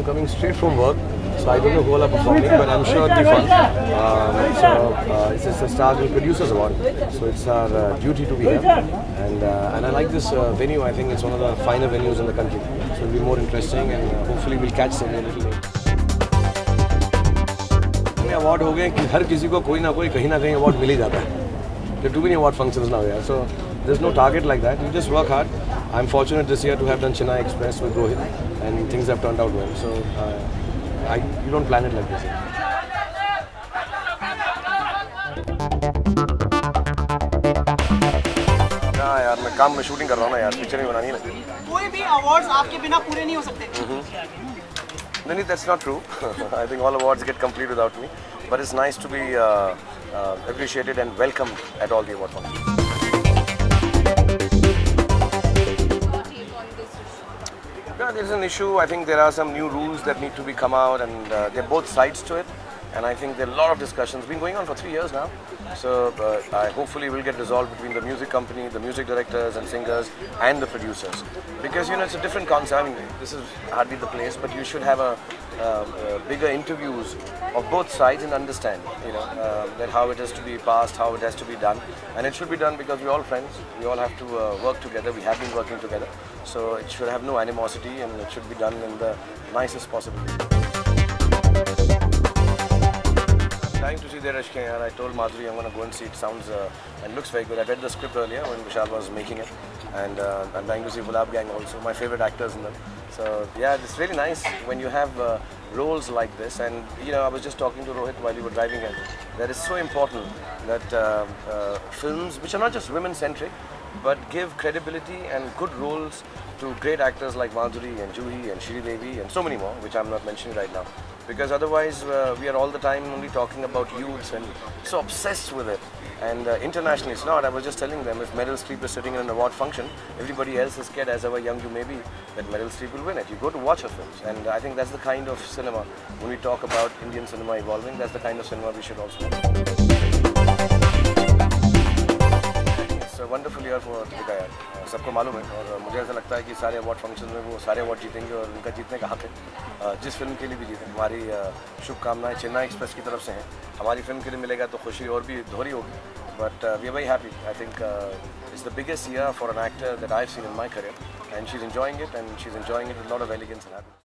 coming straight from work, so I don't know who all are performing, but I'm sure it'll be fun. It's the Star Girl Producers Award, so it's our duty to be here. And I like this venue. I think it's one of the finer venues in the country, so it'll be more interesting, and hopefully we'll catch some a little late. Award हो गए कि हर किसी को कोई ना कोई कहीं ना कहीं अवार्ड मिल ही जाता है. There are too many award functions now, yeah. So there's no target like that. You just work hard. I'm fortunate this year to have done Chennai Express with Rohit, and things have turned out well. So you don't plan it like this. हाँ यार, मैं काम में shooting कर रहा हूँ ना यार, पिक्चर नहीं बनानी है. कोई भी अवार्ड्स आपके बिना पूरे नहीं हो सकते. No, that's not true. I think all awards get complete without me. But it's nice to be appreciated and welcomed at all the award functions. Yeah, there's an issue. I think there are some new rules that need to be come out, and there are both sides to it. And I think there are a lot of discussions been going on for 3 years now. So I hopefully will get resolved between the music company, the music directors and singers, and the producers. Because it's a different concept. I mean, this is hardly the place, but you should have a bigger interviews of both sides and understand, that how it is to be passed, how it has to be done, and it should be done because we're all friends. We all have to work together. We have been working together, so it should have no animosity, and it should be done in the nicest possible way. Trying to see their Ashke, and I told Madhuri I'm going to go and see it. Sounds and looks very good. I read the script earlier when Vishal was making it, and I'm trying to see Gulab Gang also, my favorite actors in them. So yeah, it's really nice when you have roles like this. And I was just talking to Rohit while we were driving in. That is so important that films which are not just women-centric, but give credibility and good roles to great actors like Madhuri and Juhi and Shri Devi and so many more, which I'm not mentioning right now. Because otherwise we are all the time only talking about youths and so obsessed with it. And internationally it's not. I was just telling them, if Meryl Streep is sitting in an award function, everybody else is scared, as ever young you may be, that Meryl Streep will win it. You go to watch her films, and I think that's the kind of cinema, when we talk about Indian cinema evolving, that's the kind of cinema we should also watch. It's a wonderful year for Deepika yaar. सबको मालूम है, और मुझे ऐसा लगता है कि सारे अवार्ड फंक्शन में वो सारे अवार्ड जीतेंगे, और उनका जीतने का हक है. जिस फिल्म के लिए भी जीतें, हमारी शुभकामनाएं चेन्नई एक्सप्रेस की तरफ से हैं. हमारी फिल्म के लिए मिलेगा तो खुशी और भी दोहरी होगी. But we are very happy. I think it's the biggest year for an actor that I've seen in my career, and she's enjoying it, and she's enjoying it with a lot of elegance and happiness.